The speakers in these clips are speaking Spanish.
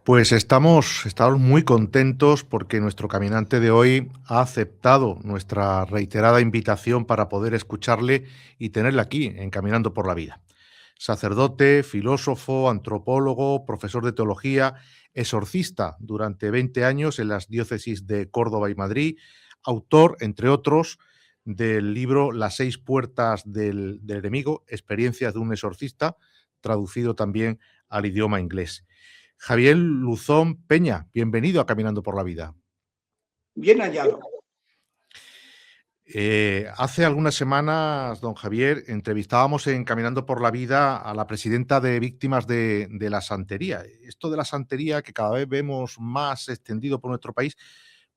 Pues estamos muy contentos porque nuestro caminante de hoy ha aceptado nuestra reiterada invitación para poder escucharle y tenerle aquí en Caminando por la Vida. Sacerdote, filósofo, antropólogo, profesor de teología, exorcista durante 20 años en las diócesis de Córdoba y Madrid, autor, entre otros, del libro Las seis puertas del enemigo, experiencias de un exorcista, traducido también al idioma inglés. Javier Luzón Peña, bienvenido a Caminando por la Vida. Bien hallado. Hace algunas semanas, don Javier, entrevistábamos en Caminando por la Vida a la presidenta de Víctimas de la Santería. Esto de la santería, que cada vez vemos más extendido por nuestro país,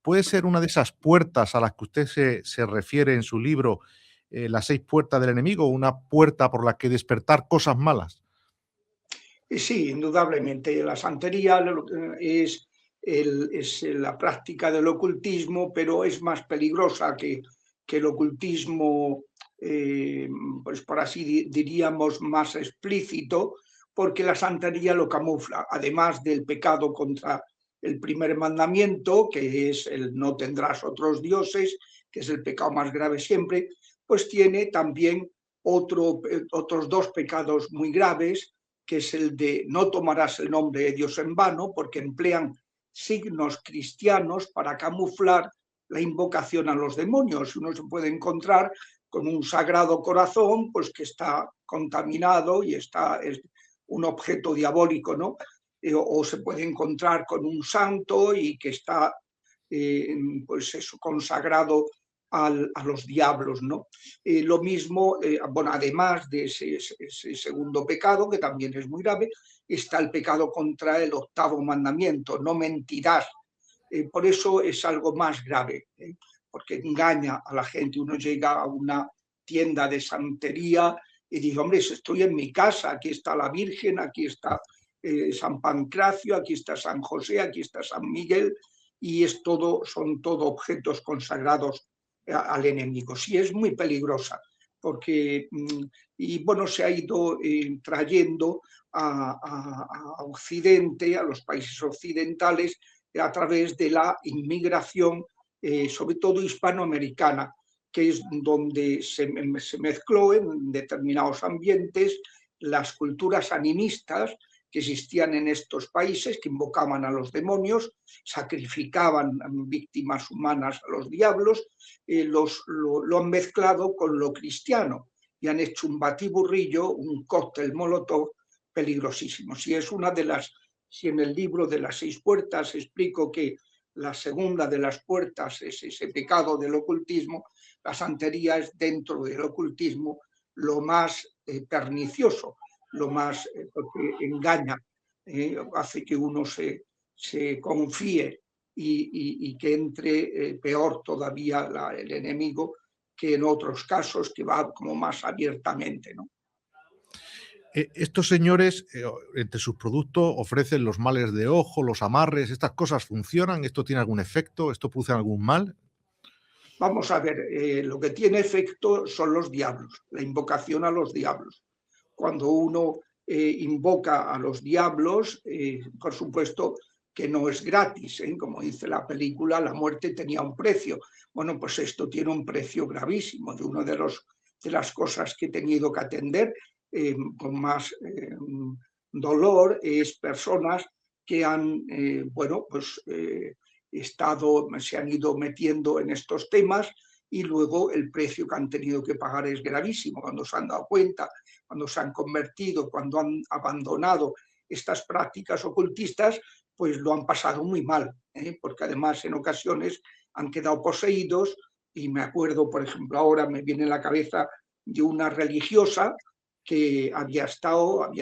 puede ser una de esas puertas a las que usted se refiere en su libro, Las seis puertas del enemigo, una puerta por la que despertar cosas malas. Sí, indudablemente. La santería es la práctica del ocultismo, pero es más peligrosa que el ocultismo, pues por así diríamos, más explícito, porque la santería lo camufla, además del pecado contra el primer mandamiento, que es el no tendrás otros dioses, que es el pecado más grave siempre, pues tiene también otros dos pecados muy graves, que es el de no tomarás el nombre de Dios en vano, porque emplean signos cristianos para camuflar la invocación a los demonios. Uno se puede encontrar con un sagrado corazón, pues que está contaminado y es un objeto diabólico, ¿no? O se puede encontrar con un santo y que está, pues eso, consagrado a los diablos, ¿no? Lo mismo, bueno, además de ese segundo pecado, que también es muy grave, está el pecado contra el octavo mandamiento, no mentirás. Por eso es algo más grave, porque engaña a la gente. Uno llega a una tienda de santería y dice, hombre, estoy en mi casa, aquí está la Virgen, aquí está San Pancracio, aquí está San José, aquí está San Miguel, y son todo objetos consagrados al enemigo. Sí, es muy peligrosa, porque, y bueno, se ha ido trayendo a Occidente, a los países occidentales, a través de la inmigración, sobre todo hispanoamericana, que es donde se mezcló en determinados ambientes las culturas animistas que existían en estos países, que invocaban a los demonios, sacrificaban víctimas humanas a los diablos, lo han mezclado con lo cristiano y han hecho un batiburrillo, un cóctel molotov peligrosísimo. Si en el libro de las seis puertas explico que la segunda de las puertas es ese pecado del ocultismo, la santería es dentro del ocultismo lo más pernicioso, lo más porque engaña, hace que uno se confíe y que entre peor todavía el enemigo que en otros casos que va como más abiertamente, ¿no? Estos señores, entre sus productos, ofrecen los males de ojo, los amarres. ¿Estas cosas funcionan? ¿Esto tiene algún efecto? ¿Esto produce algún mal? Vamos a ver, lo que tiene efecto son los diablos, la invocación a los diablos. Cuando uno invoca a los diablos, por supuesto que no es gratis, como dice la película, la muerte tenía un precio. Bueno, pues esto tiene un precio gravísimo. Una de las cosas que he tenido que atender con más dolor es personas que han, bueno, pues se han ido metiendo en estos temas, y luego el precio que han tenido que pagar es gravísimo. Cuando se han dado cuenta, cuando se han convertido, cuando han abandonado estas prácticas ocultistas, pues lo han pasado muy mal, porque además en ocasiones han quedado poseídos. Y me acuerdo, por ejemplo, ahora me viene a la cabeza de una religiosa que había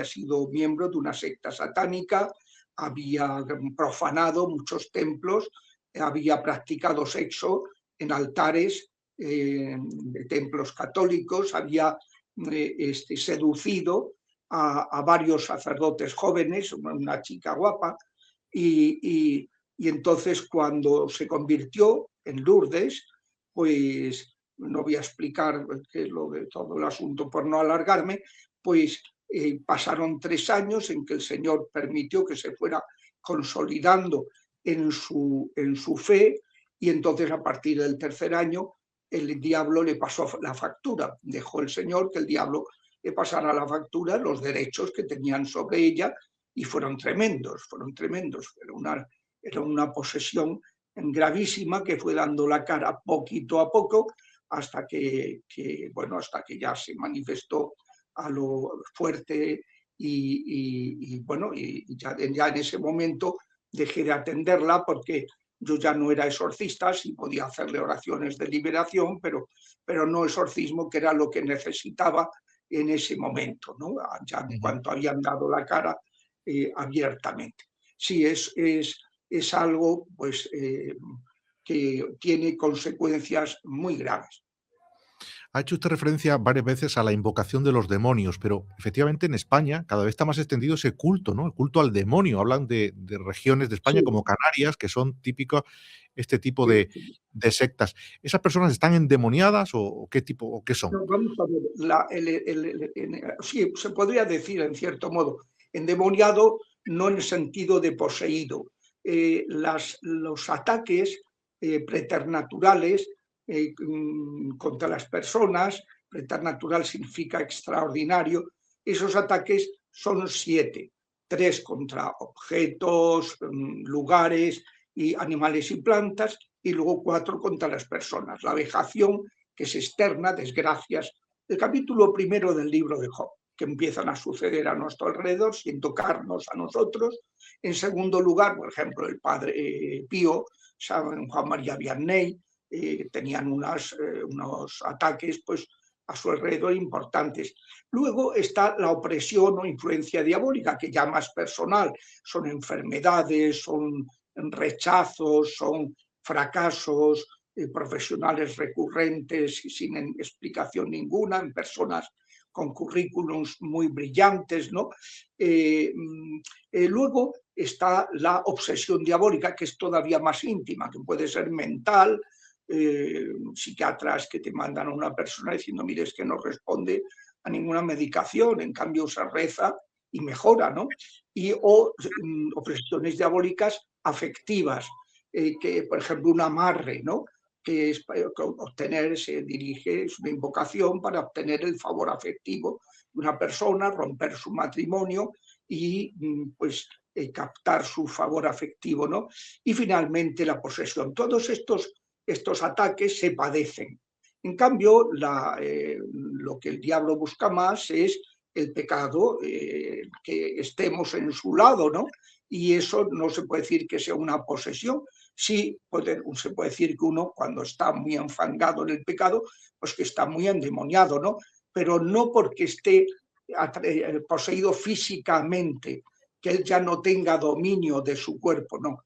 sido miembro de una secta satánica, había profanado muchos templos, había practicado sexo en altares de templos católicos, había seducido a varios sacerdotes jóvenes, una chica guapa, y entonces cuando se convirtió en Lourdes, pues no voy a explicar lo de todo el asunto por no alargarme, pues pasaron 3 años en que el Señor permitió que se fuera consolidando en su fe, y entonces a partir del tercer año el diablo le pasó la factura. Dejó el Señor que el diablo le pasara la factura, los derechos que tenían sobre ella, y fueron tremendos, fueron tremendos. Era una posesión gravísima que fue dando la cara poquito a poco hasta bueno, hasta que ya se manifestó a lo fuerte bueno, y ya en ese momento dejé de atenderla porque yo ya no era exorcista, sí podía hacerle oraciones de liberación, pero no exorcismo, que era lo que necesitaba en ese momento, ¿no? Ya en cuanto habían dado la cara abiertamente. Sí, es algo pues, que tiene consecuencias muy graves. Ha hecho usted referencia varias veces a la invocación de los demonios, pero efectivamente en España cada vez está más extendido ese culto, ¿no? El culto al demonio. Hablan de regiones de España Sí, como Canarias, que son típicos este tipo sí. de sectas. ¿Esas personas están endemoniadas o qué tipo o qué son? No, vamos a ver, sí, se podría decir en cierto modo, endemoniado no en el sentido de poseído. Los ataques preternaturales contra las personas, preternatural significa extraordinario, esos ataques son 7, 3 contra objetos, lugares y animales y plantas, y luego 4 contra las personas. La vejación, que es externa, desgracias. El capítulo primero del libro de Job, que empiezan a suceder a nuestro alrededor sin tocarnos a nosotros. En segundo lugar, por ejemplo, el padre Pío, San Juan María Vianney, tenían unos ataques pues, a su alrededor importantes. Luego está la opresión o influencia diabólica, que ya más personal, son enfermedades, son rechazos, son fracasos profesionales recurrentes y sin explicación ninguna, en personas con currículums muy brillantes, ¿no? Luego está la obsesión diabólica, que es todavía más íntima, que puede ser mental, psiquiatras que te mandan a una persona diciendo, mire, es que no responde a ninguna medicación, en cambio se reza y mejora, ¿no? O obsesiones diabólicas afectivas, que por ejemplo un amarre, ¿no? Que es obtener, se dirige, es una invocación para obtener el favor afectivo de una persona, romper su matrimonio y pues captar su favor afectivo, ¿no? Y finalmente la posesión. Todos estos ataques se padecen. En cambio, lo que el diablo busca más es el pecado, que estemos en su lado, ¿no? Y eso no se puede decir que sea una posesión. Sí, se puede decir que uno, cuando está muy enfangado en el pecado, pues que está muy endemoniado, ¿no? Pero no porque esté poseído físicamente, que él ya no tenga dominio de su cuerpo, no,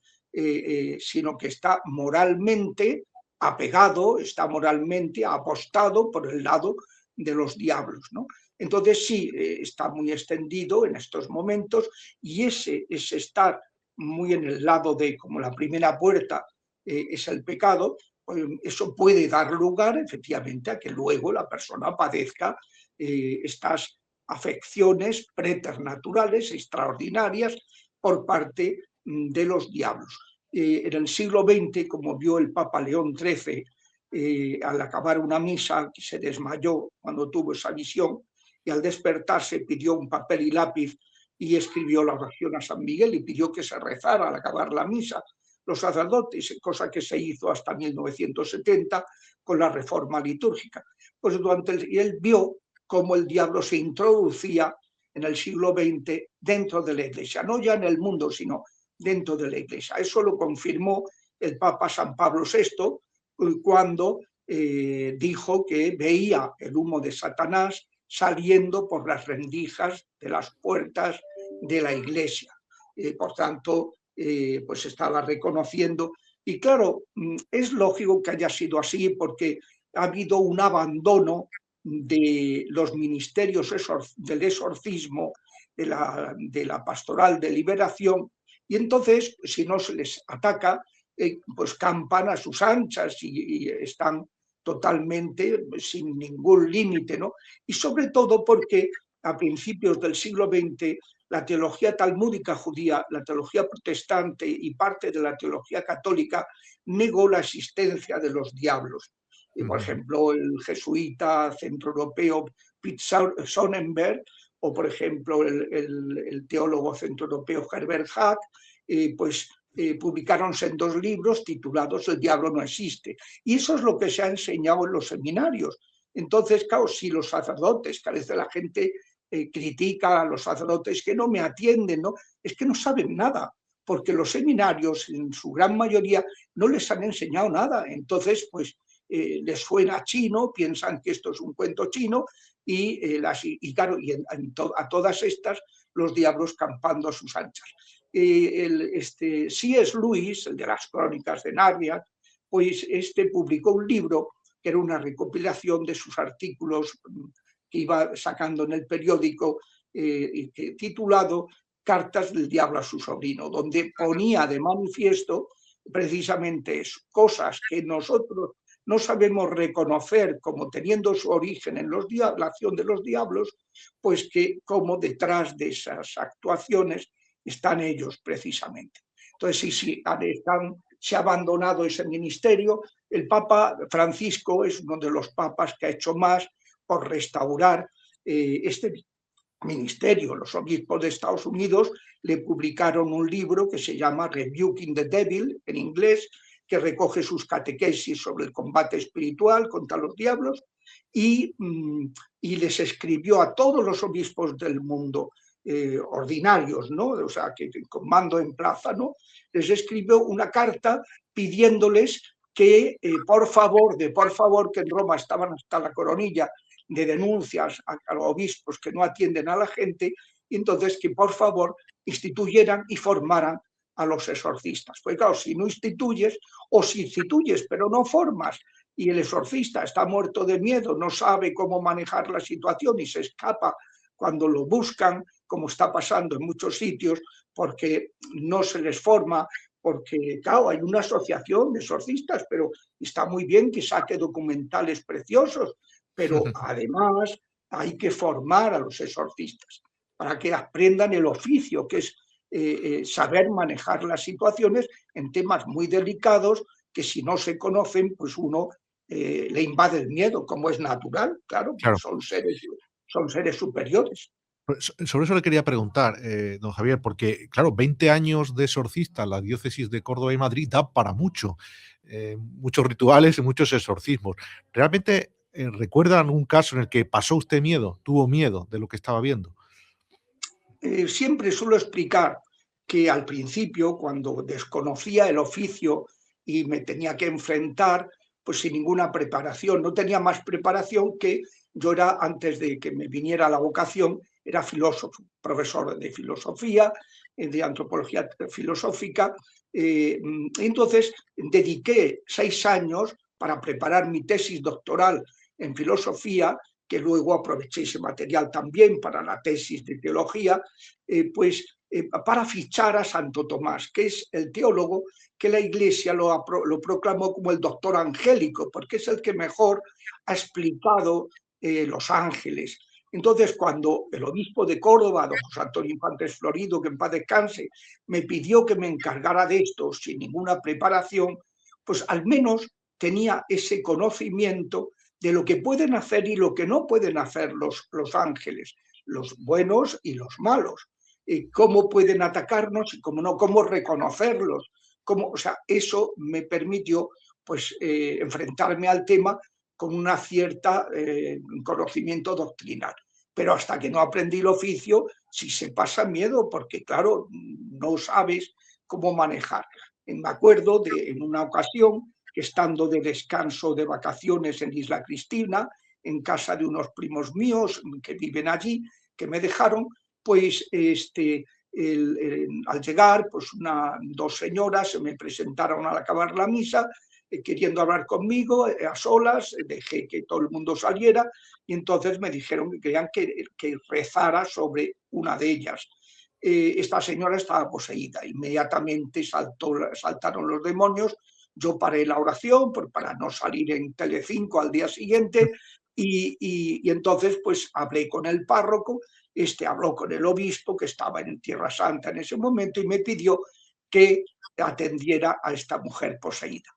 sino que está moralmente apegado, está moralmente apostado por el lado de los diablos, ¿no? Entonces sí, está muy extendido en estos momentos, y ese estar muy en el lado de, como la primera puerta es el pecado, pues eso puede dar lugar efectivamente a que luego la persona padezca estas afecciones preternaturales extraordinarias por parte de los diablos. En el siglo XX, como vio el Papa León XIII, al acabar una misa, que se desmayó cuando tuvo esa visión, y al despertarse pidió un papel y lápiz y escribió la oración a San Miguel y pidió que se rezara al acabar la misa los sacerdotes, cosa que se hizo hasta 1970 con la reforma litúrgica. Pues él vio cómo el diablo se introducía en el siglo XX dentro de la Iglesia, no ya en el mundo, sino dentro de la Iglesia. Eso lo confirmó el Papa San Pablo VI cuando dijo que veía el humo de Satanás saliendo por las rendijas de las puertas de la Iglesia. Por tanto, pues estaba reconociendo. Y claro, es lógico que haya sido así porque ha habido un abandono de los ministerios del exorcismo, de la pastoral de liberación, y entonces, si no se les ataca, pues campan a sus anchas y están totalmente sin ningún límite, ¿no? Y sobre todo porque a principios del siglo XX la teología talmúdica judía, la teología protestante y parte de la teología católica negó la existencia de los diablos. Por ejemplo, el jesuita centroeuropeo Piet Sonnenberg, o por ejemplo el teólogo centroeuropeo Herbert Hack, publicaronse en 2 libros titulados El diablo no existe. Y eso es lo que se ha enseñado en los seminarios. Entonces, claro, si los sacerdotes, que a veces la gente critica a los sacerdotes que no me atienden, ¿no? Es que no saben nada, porque los seminarios, en su gran mayoría, no les han enseñado nada. Entonces, pues, les suena chino, piensan que esto es un cuento chino, claro, a todas estas, los diablos campando a sus anchas. C.S. Lewis, el de las Crónicas de Narnia, pues publicó un libro que era una recopilación de sus artículos que iba sacando en el periódico, titulado Cartas del diablo a su sobrino, donde ponía de manifiesto precisamente eso, cosas que nosotros no sabemos reconocer como teniendo su origen en la acción de los diablos, pues que como detrás de esas actuaciones están ellos precisamente. Entonces, sí, se ha abandonado ese ministerio. El Papa Francisco es uno de los papas que ha hecho más por restaurar este ministerio. Los obispos de Estados Unidos le publicaron un libro que se llama Rebuking the Devil, en inglés, que recoge sus catequesis sobre el combate espiritual contra los diablos, y les escribió a todos los obispos del mundo, ordinarios, ¿no? O sea, que con mando en plaza, ¿no? Les escribió una carta pidiéndoles que, por favor, que en Roma estaban hasta la coronilla de denuncias a los obispos que no atienden a la gente, y entonces que por favor instituyeran y formaran a los exorcistas. Pues claro, si no instituyes, o si instituyes pero no formas, y el exorcista está muerto de miedo, no sabe cómo manejar la situación y se escapa cuando lo buscan, como está pasando en muchos sitios, porque no se les forma, porque, claro, hay una asociación de exorcistas, pero está muy bien que saque documentales preciosos, pero además hay que formar a los exorcistas para que aprendan el oficio, que es saber manejar las situaciones en temas muy delicados que si no se conocen, pues uno le invade el miedo, como es natural, claro, Claro. son seres superiores. Sobre eso le quería preguntar, don Javier, porque, claro, 20 años de exorcista en la diócesis de Córdoba y Madrid da para mucho. Muchos rituales y muchos exorcismos. ¿Realmente recuerda algún caso en el que pasó usted miedo, tuvo miedo de lo que estaba viendo? Siempre suelo explicar que al principio, cuando desconocía el oficio y me tenía que enfrentar, pues sin ninguna preparación, no tenía más preparación que yo era, antes de que me viniera la vocación, era filósofo, profesor de filosofía, de antropología filosófica. Entonces, dediqué 6 años para preparar mi tesis doctoral en filosofía, que luego aproveché ese material también para la tesis de teología, para fichar a Santo Tomás, que es el teólogo que la Iglesia lo proclamó como el doctor angélico, porque es el que mejor ha explicado los ángeles. Entonces, cuando el obispo de Córdoba, don José Antonio Infantes Florido, que en paz descanse, me pidió que me encargara de esto sin ninguna preparación, pues al menos tenía ese conocimiento de lo que pueden hacer y lo que no pueden hacer los ángeles, los buenos y los malos, cómo pueden atacarnos y cómo no, cómo reconocerlos. O sea, eso me permitió pues, enfrentarme al tema con una cierta conocimiento doctrinal. Pero hasta que no aprendí el oficio, sí se pasa miedo, porque claro, no sabes cómo manejarla. Me acuerdo en una ocasión que estando de descanso de vacaciones en Isla Cristina, en casa de unos primos míos que viven allí, que me dejaron, pues al llegar, pues 2 señoras se me presentaron al acabar la misa, queriendo hablar conmigo a solas, dejé que todo el mundo saliera y entonces me dijeron que querían que rezara sobre una de ellas. Esta señora estaba poseída, inmediatamente saltaron los demonios. Yo paré la oración para no salir en Telecinco al día siguiente, Y entonces pues hablé con el párroco, habló con el obispo que estaba en Tierra Santa en ese momento y me pidió que atendiera a esta mujer poseída.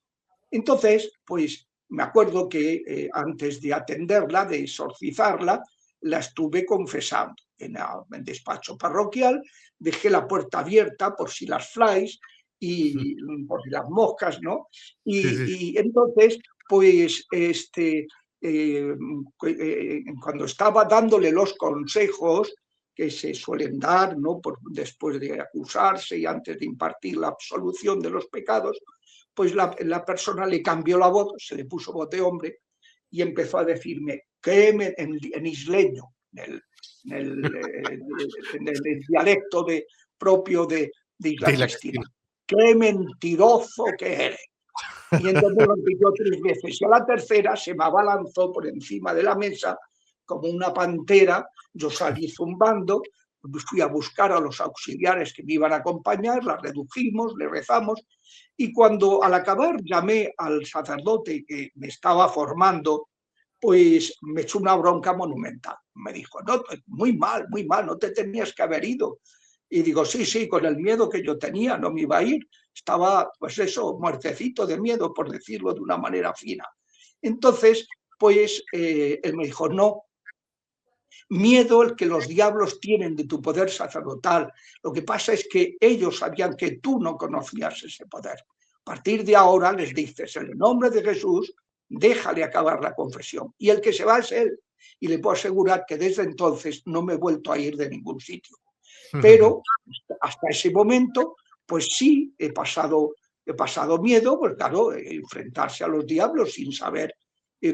Entonces, pues me acuerdo que antes de atenderla, de exorcizarla, la estuve confesando en el despacho parroquial, dejé la puerta abierta por si las flies y por si las moscas, ¿no? Sí, sí, sí. Y entonces, pues, cuando estaba dándole los consejos que se suelen dar, ¿no? Después de acusarse y antes de impartir la absolución de los pecados, pues la persona le cambió la voz, se le puso voz de hombre y empezó a decirme, en isleño, en el dialecto propio de Isla De la Cristina, Cristina. qué mentiroso que eres. Y entonces lo repitió 3 veces. Y a la tercera se me abalanzó por encima de la mesa como una pantera. Yo salí zumbando, fui a buscar a los auxiliares que me iban a acompañar, la redujimos, le rezamos. Y cuando al acabar llamé al sacerdote que me estaba formando, pues me echó una bronca monumental. Me dijo, no, muy mal, no te tenías que haber ido. Y digo, sí, sí, con el miedo que yo tenía, no me iba a ir. Estaba, pues eso, muertecito de miedo, por decirlo de una manera fina. Entonces, pues él me dijo, no, miedo el que los diablos tienen de tu poder sacerdotal. Lo que pasa es que ellos sabían que tú no conocías ese poder. A partir de ahora les dices, en el nombre de Jesús, déjale acabar la confesión. Y el que se va es él. Y le puedo asegurar que desde entonces no me he vuelto a ir de ningún sitio. Pero hasta ese momento, pues sí, he pasado miedo, pues claro, enfrentarse a los diablos sin saber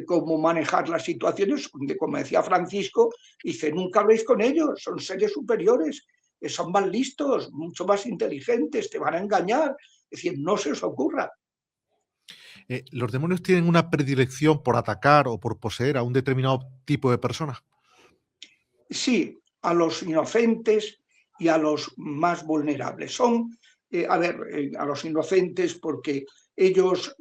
cómo manejar las situaciones, como decía Francisco, dice, nunca habléis con ellos, son seres superiores, son más listos, mucho más inteligentes, te van a engañar, es decir, no se os ocurra. ¿Los demonios tienen una predilección por atacar o por poseer a un determinado tipo de persona? Sí, a los inocentes y a los más vulnerables. Son, a los inocentes porque ellos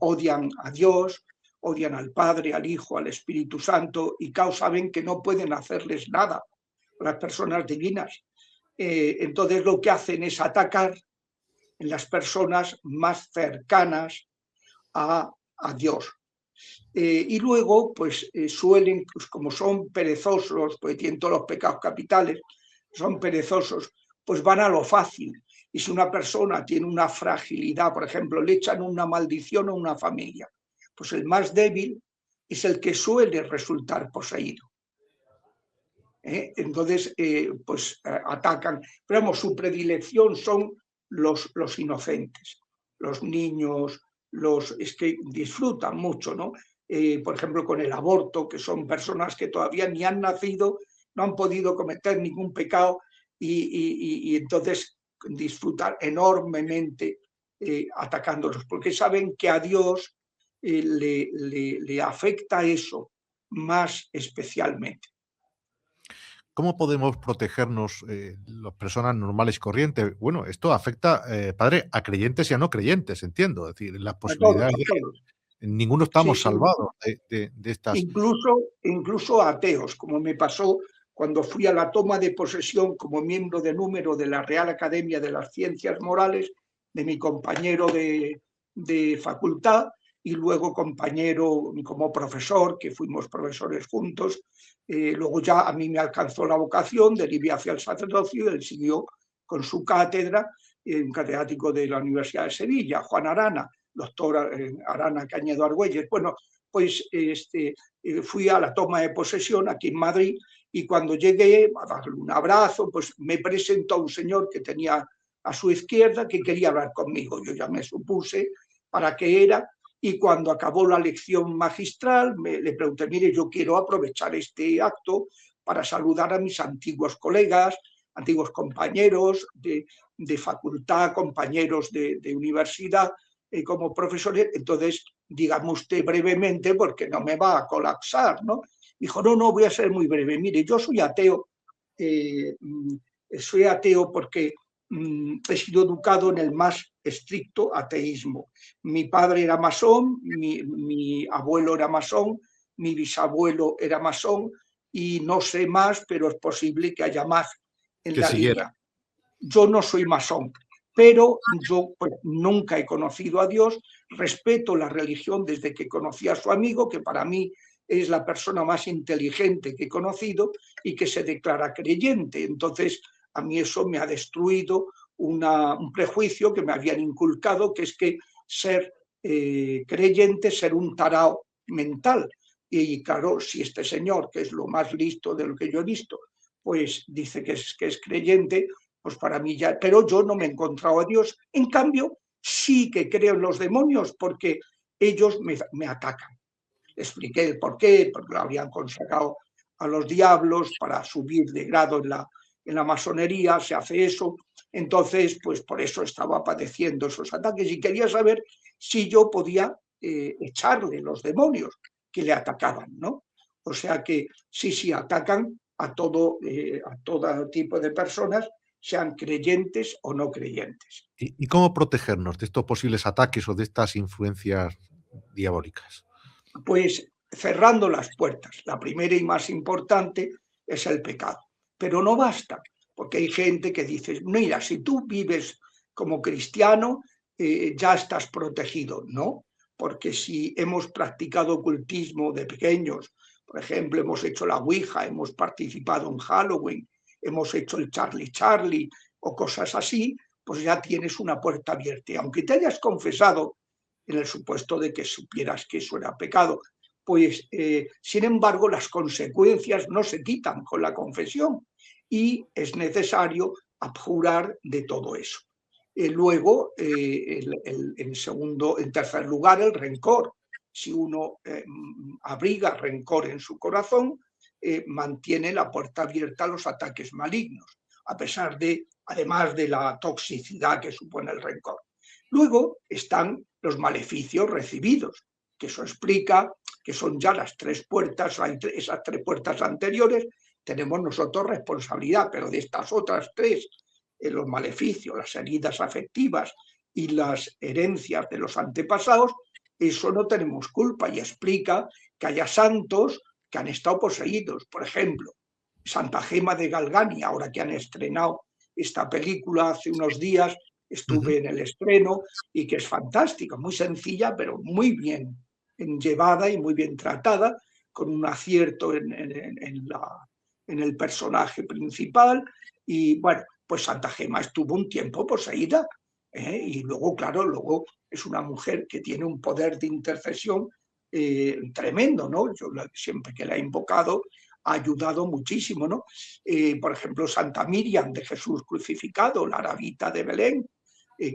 odian a Dios, odian al Padre, al Hijo, al Espíritu Santo y saben que no pueden hacerles nada a las personas divinas. Entonces lo que hacen es atacar en las personas más cercanas a Dios. Y luego, pues suelen, pues, como son perezosos, pues tienen todos los pecados capitales, son perezosos, pues van a lo fácil. Y si una persona tiene una fragilidad, por ejemplo, le echan una maldición a una familia, pues el más débil es el que suele resultar poseído. Entonces, pues atacan. Pero vamos, su predilección son los inocentes, los niños, es que disfrutan mucho, ¿no? Por ejemplo, con el aborto, que son personas que todavía ni han nacido, no han podido cometer ningún pecado y entonces disfrutar enormemente atacándolos, porque saben que a Dios le afecta eso más especialmente. ¿Cómo podemos protegernos, las personas normales y corrientes? Bueno, esto afecta, padre, a creyentes y a no creyentes, entiendo. Es decir, las A todos, posibilidades a todos. de ninguno Sí, estamos sí, salvados de estas. incluso ateos, como me pasó cuando fui a la toma de posesión como miembro de número de la Real Academia de las Ciencias Morales, de mi compañero de facultad y luego compañero como profesor, que fuimos profesores juntos. Luego ya a mí me alcanzó la vocación, derivé hacia el sacerdocio y él siguió con su cátedra, un catedrático de la Universidad de Sevilla, Juan Arana, doctor Arana Cañedo Argüelles. Bueno, pues fui a la toma de posesión aquí en Madrid y cuando llegué a darle un abrazo, pues me presentó un señor que tenía a su izquierda que quería hablar conmigo. Yo ya me supuse para qué era y cuando acabó la lección magistral le pregunté, mire, yo quiero aprovechar este acto para saludar a mis antiguos colegas, antiguos compañeros de facultad, compañeros de universidad, como profesores, entonces dígame usted brevemente porque no me va a colapsar, ¿no? Dijo, no, voy a ser muy breve. Mire, yo soy ateo, soy ateo porque he sido educado en el más estricto ateísmo. Mi padre era masón, mi abuelo era masón, mi bisabuelo era masón y no sé más, pero es posible que haya más en Que la siguiera. línea. Yo no soy masón, pero yo pues, nunca he conocido a Dios, respeto la religión desde que conocí a su amigo, que para mí es la persona más inteligente que he conocido y que se declara creyente. Entonces, a mí eso me ha destruido un prejuicio que me habían inculcado, que es que ser creyente, ser un tarao mental. Y claro, si este señor, que es lo más listo de lo que yo he visto, pues dice que es creyente, pues para mí ya, pero yo no me he encontrado a Dios. En cambio, sí que creo en los demonios porque ellos me atacan. Expliqué el por qué, porque lo habrían consacrado a los diablos para subir de grado en la masonería, se hace eso. Entonces, pues por eso estaba padeciendo esos ataques y quería saber si yo podía echarle los demonios que le atacaban, ¿no? O sea que sí, atacan a todo tipo de personas, sean creyentes o no creyentes. ¿Y cómo protegernos de estos posibles ataques o de estas influencias diabólicas? Pues cerrando las puertas. La primera y más importante es el pecado. Pero no basta, porque hay gente que dice, mira, si tú vives como cristiano, ya estás protegido. No, porque si hemos practicado ocultismo de pequeños, por ejemplo, hemos hecho la Ouija, hemos participado en Halloween, hemos hecho el Charlie Charlie o cosas así, pues ya tienes una puerta abierta. Y aunque te hayas confesado en el supuesto de que supieras que eso era pecado. Pues, sin embargo, las consecuencias no se quitan con la confesión y es necesario abjurar de todo eso. Luego, en tercer lugar, el rencor. Si uno abriga rencor en su corazón, mantiene la puerta abierta a los ataques malignos, a pesar de, además de la toxicidad que supone el rencor. Luego están los maleficios recibidos, que eso explica que son ya las tres puertas, esas tres puertas anteriores, tenemos nosotros responsabilidad, pero de estas otras tres, los maleficios, las heridas afectivas y las herencias de los antepasados, eso no tenemos culpa y explica que haya santos que han estado poseídos. Por ejemplo, Santa Gema de Galgani, ahora que han estrenado esta película hace unos días, estuve en el estreno y que es fantástica, muy sencilla, pero muy bien llevada y muy bien tratada, con un acierto en el personaje principal. Y bueno, pues Santa Gema estuvo un tiempo poseída, y luego, claro, luego es una mujer que tiene un poder de intercesión tremendo, ¿no? Yo siempre que la he invocado ha ayudado muchísimo, ¿no? Por ejemplo, Santa Miriam de Jesús crucificado, la Arabita de Belén,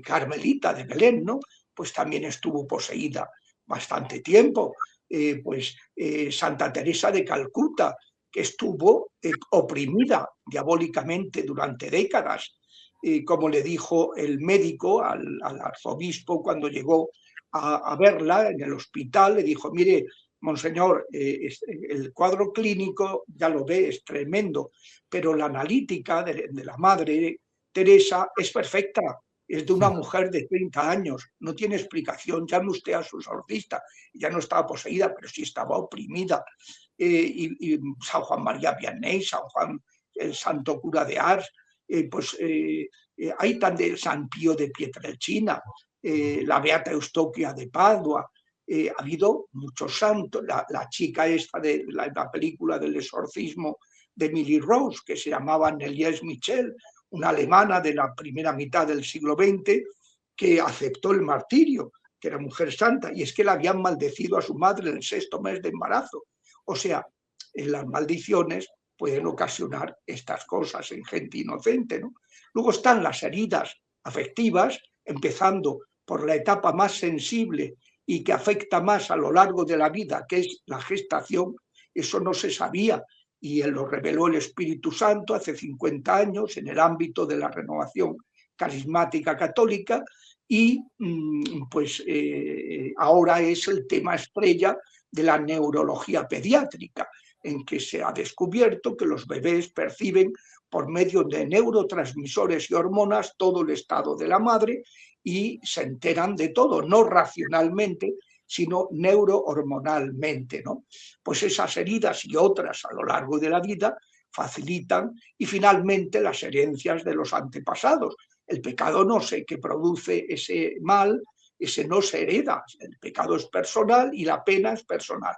Carmelita de Belén, ¿no? Pues también estuvo poseída bastante tiempo. Santa Teresa de Calcuta, que estuvo oprimida diabólicamente durante décadas, como le dijo el médico al arzobispo cuando llegó a verla en el hospital, le dijo, mire, monseñor, el cuadro clínico ya lo ve, es tremendo, pero la analítica de la madre Teresa es perfecta, es de una mujer de 30 años, no tiene explicación, llame usted a su exorcista, ya no estaba poseída, pero sí estaba oprimida. Y San Juan María Vianney, San Juan, el santo cura de Ars, hay también San Pío de Pietrelcina, la Beata Eustoquia de Padua, ha habido muchos santos, la chica esta de la película del exorcismo de Emily Rose, que se llamaba Nellies Michel, una alemana de la primera mitad del siglo XX, que aceptó el martirio, que era mujer santa, y es que la habían maldecido a su madre en el 6º mes de embarazo. O sea, las maldiciones pueden ocasionar estas cosas en gente inocente, ¿no? Luego están las heridas afectivas, empezando por la etapa más sensible y que afecta más a lo largo de la vida, que es la gestación. Eso no se sabía y lo reveló el Espíritu Santo hace 50 años en el ámbito de la renovación carismática católica y ahora es el tema estrella de la neurología pediátrica, en que se ha descubierto que los bebés perciben por medio de neurotransmisores y hormonas todo el estado de la madre y se enteran de todo, no racionalmente, sino neurohormonalmente, ¿no? Pues esas heridas y otras a lo largo de la vida facilitan, y finalmente las herencias de los antepasados. El pecado no sé qué produce ese mal, ese no se hereda, el pecado es personal y la pena es personal.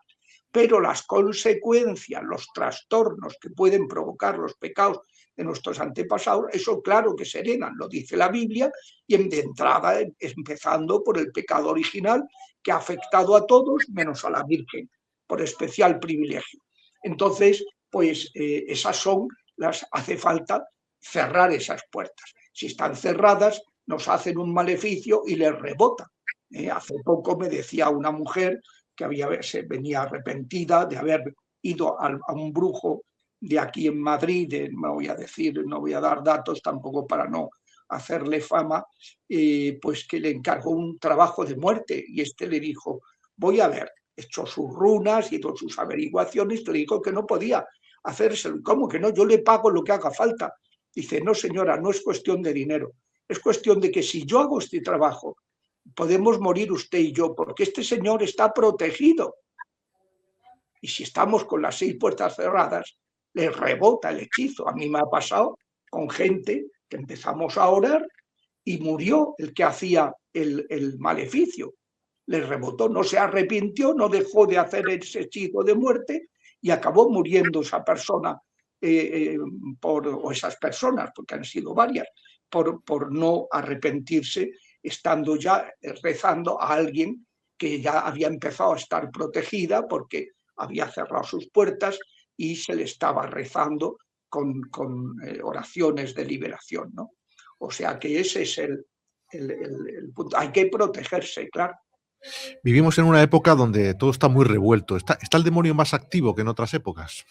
Pero las consecuencias, los trastornos que pueden provocar los pecados de nuestros antepasados, eso claro que se heredan, lo dice la Biblia, y de entrada empezando por el pecado original que ha afectado a todos menos a la Virgen, por especial privilegio. Entonces, pues esas son las, hace falta cerrar esas puertas. Si están cerradas, nos hacen un maleficio y les rebota. Hace poco me decía una mujer que se venía arrepentida de haber ido a un brujo de aquí en Madrid, no voy a decir, no voy a dar datos tampoco para no hacerle fama, pues que le encargó un trabajo de muerte y este le dijo, voy a ver, echó sus runas y todas sus averiguaciones, le dijo que no podía hacérselo. ¿Cómo que no? Yo le pago lo que haga falta. Dice, no señora, no es cuestión de dinero, es cuestión de que si yo hago este trabajo, podemos morir usted y yo, porque este señor está protegido. Y si estamos con las 6 puertas cerradas, le rebota el hechizo. A mí me ha pasado con gente que empezamos a orar y murió el que hacía el maleficio. Le rebotó, no se arrepintió, no dejó de hacer ese hechizo de muerte y acabó muriendo esa persona, o esas personas, porque han sido varias, por no arrepentirse, estando ya rezando a alguien que ya había empezado a estar protegida porque había cerrado sus puertas y se le estaba rezando con oraciones de liberación, ¿no? O sea que ese es el punto. Hay que protegerse, claro. Vivimos en una época donde todo está muy revuelto. ¿Está el demonio más activo que en otras épocas?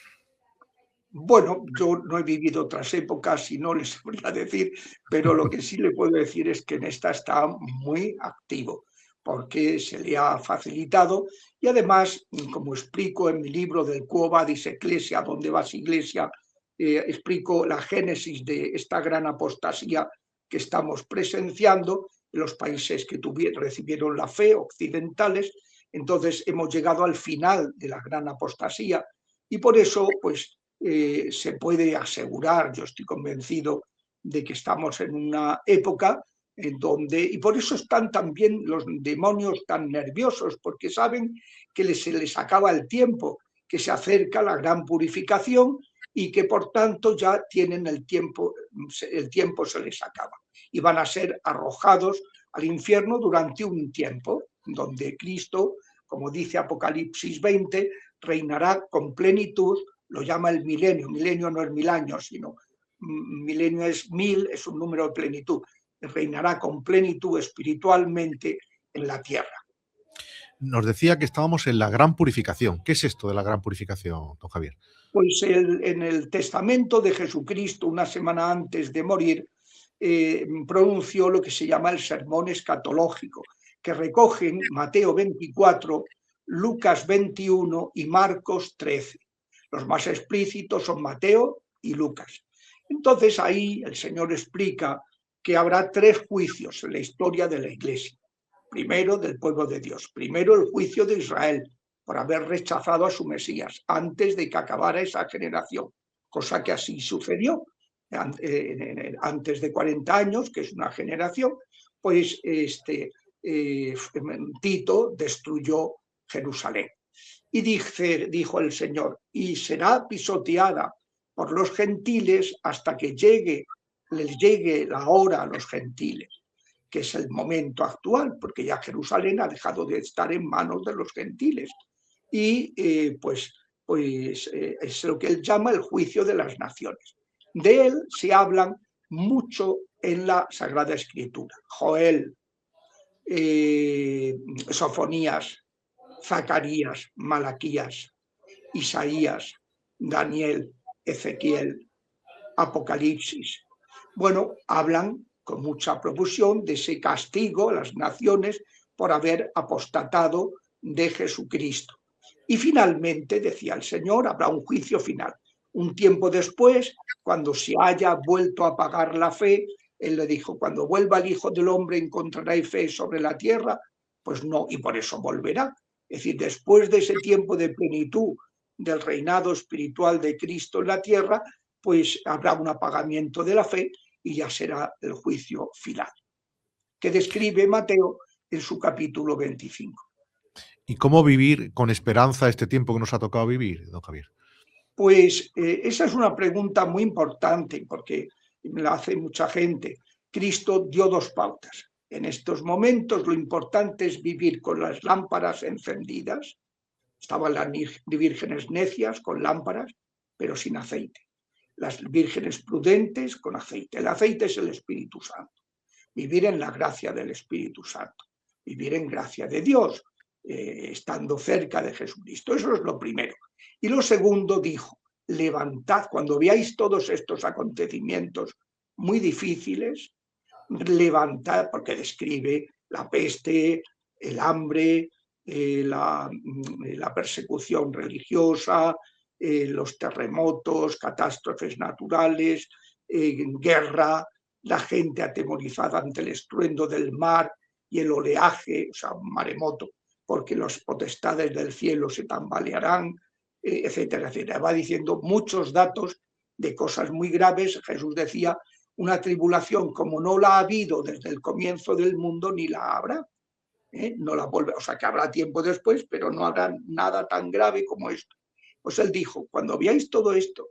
Bueno, yo no he vivido otras épocas y no les sabría decir, pero lo que sí le puedo decir es que en esta está muy activo, porque se le ha facilitado y además, como explico en mi libro del Quo Vadis Ecclesia, ¿dónde vas Iglesia? Explico la génesis de esta gran apostasía que estamos presenciando en los países que recibieron la fe, occidentales. Entonces hemos llegado al final de la gran apostasía y por eso, pues, se puede asegurar, yo estoy convencido de que estamos en una época en donde, y por eso están también los demonios tan nerviosos, porque saben que se les acaba el tiempo, que se acerca la gran purificación y que por tanto ya tienen el tiempo se les acaba y van a ser arrojados al infierno durante un tiempo, donde Cristo, como dice Apocalipsis 20, reinará con plenitud. Lo llama el milenio. Milenio no es 1000 años, sino milenio es 1000, es un número de plenitud. Reinará con plenitud espiritualmente en la tierra. Nos decía que estábamos en la gran purificación. ¿Qué es esto de la gran purificación, don Javier? Pues en el testamento de Jesucristo, una semana antes de morir, pronunció lo que se llama el sermón escatológico, que recogen Mateo 24, Lucas 21 y Marcos 13. Los más explícitos son Mateo y Lucas. Entonces ahí el Señor explica que habrá 3 juicios en la historia de la Iglesia. Primero, del pueblo de Dios. Primero, el juicio de Israel por haber rechazado a su Mesías antes de que acabara esa generación, cosa que así sucedió. Antes de 40 años, que es una generación, pues Tito destruyó Jerusalén. Y dijo el Señor, y será pisoteada por los gentiles hasta que les llegue la hora a los gentiles, que es el momento actual, porque ya Jerusalén ha dejado de estar en manos de los gentiles. Y pues es lo que él llama el juicio de las naciones. De él se hablan mucho en la Sagrada Escritura. Joel, Sofonías, Zacarías, Malaquías, Isaías, Daniel, Ezequiel, Apocalipsis. Bueno, hablan con mucha profusión de ese castigo a las naciones por haber apostatado de Jesucristo. Y finalmente, decía el Señor, habrá un juicio final. Un tiempo después, cuando se haya vuelto a pagar la fe, Él le dijo, cuando vuelva el Hijo del Hombre encontraréis fe sobre la tierra. Pues no, y por eso volverá. Es decir, después de ese tiempo de plenitud del reinado espiritual de Cristo en la tierra, pues habrá un apagamiento de la fe y ya será el juicio final, que describe Mateo en su capítulo 25. ¿Y cómo vivir con esperanza este tiempo que nos ha tocado vivir, don Javier? Pues esa es una pregunta muy importante porque la hace mucha gente. Cristo dio dos pautas. En estos momentos lo importante es vivir con las lámparas encendidas. Estaban las vírgenes necias con lámparas, pero sin aceite. Las vírgenes prudentes con aceite. El aceite es el Espíritu Santo. Vivir en la gracia del Espíritu Santo. Vivir en gracia de Dios, estando cerca de Jesucristo. Eso es lo primero. Y lo segundo dijo, levantad, cuando veáis todos estos acontecimientos muy difíciles, levantad, porque describe la peste, el hambre, la persecución religiosa, los terremotos, catástrofes naturales, guerra, la gente atemorizada ante el estruendo del mar y el oleaje, o sea, un maremoto, porque las potestades del cielo se tambalearán, etcétera, etcétera. Va diciendo muchos datos de cosas muy graves. Jesús decía, una tribulación como no la ha habido desde el comienzo del mundo, ni la habrá. No la vuelve, o sea que habrá tiempo después, pero no habrá nada tan grave como esto. Pues él dijo, cuando veáis todo esto,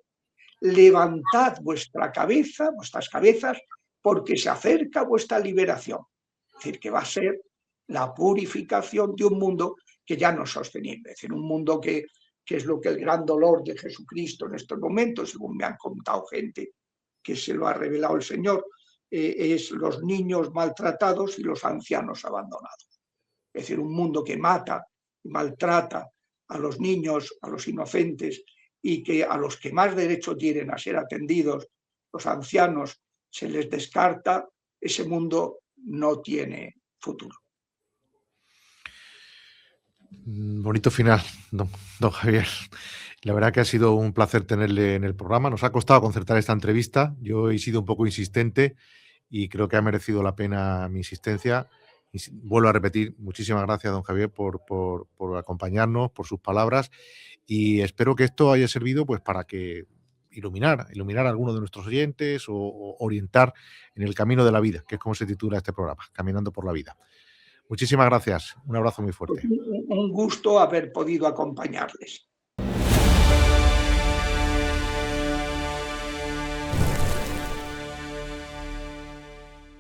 levantad vuestra cabeza, vuestras cabezas, porque se acerca vuestra liberación. Es decir, que va a ser la purificación de un mundo que ya no es sostenible. Es decir, un mundo que es lo que el gran dolor de Jesucristo en estos momentos, según me han contado gente que se lo ha revelado el Señor, es los niños maltratados y los ancianos abandonados. Es decir, un mundo que mata y maltrata a los niños, a los inocentes, y que a los que más derecho tienen a ser atendidos, los ancianos, se les descarta. Ese mundo no tiene futuro. Bonito final, don Javier. La verdad que ha sido un placer tenerle en el programa. Nos ha costado concertar esta entrevista. Yo he sido un poco insistente y creo que ha merecido la pena mi insistencia. Y vuelvo a repetir, muchísimas gracias, don Javier, por acompañarnos, por sus palabras, y espero que esto haya servido pues para que iluminar a algunos de nuestros oyentes o orientar en el camino de la vida, que es como se titula este programa, Caminando por la Vida. Muchísimas gracias. Un abrazo muy Pues fuerte. un gusto haber podido acompañarles.